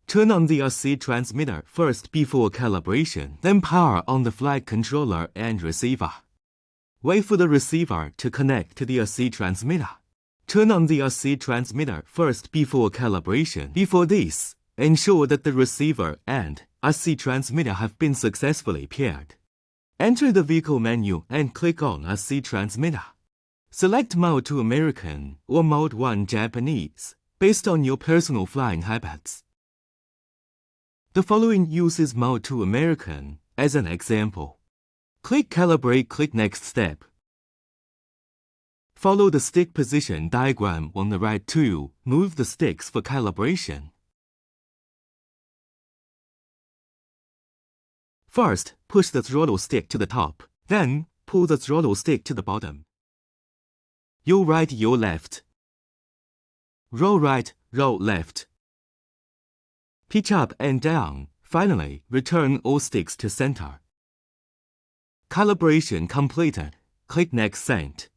Turn on the RC transmitter first before calibration, then power on the flight controller and receiver. Wait for the receiver to connect to the RC transmitter. Turn on the RC transmitter first before calibration. Before this, ensure that the receiver and RC transmitter have been successfully paired. Enter the vehicle menu and click on RC transmitter. Select Mode 2 American or Mode 1 Japanese based on your personal flying habits. The following uses Mode 2 American as an example. Click Calibrate, click Next step. Follow the stick position diagram on the right to move the sticks for calibration. First, push the throttle stick to the top, then pull the throttle stick to the bottom. Your right, your left. Roll right, roll left. Pitch up and down. Finally, return all sticks to center. Calibration completed. Click Next Send.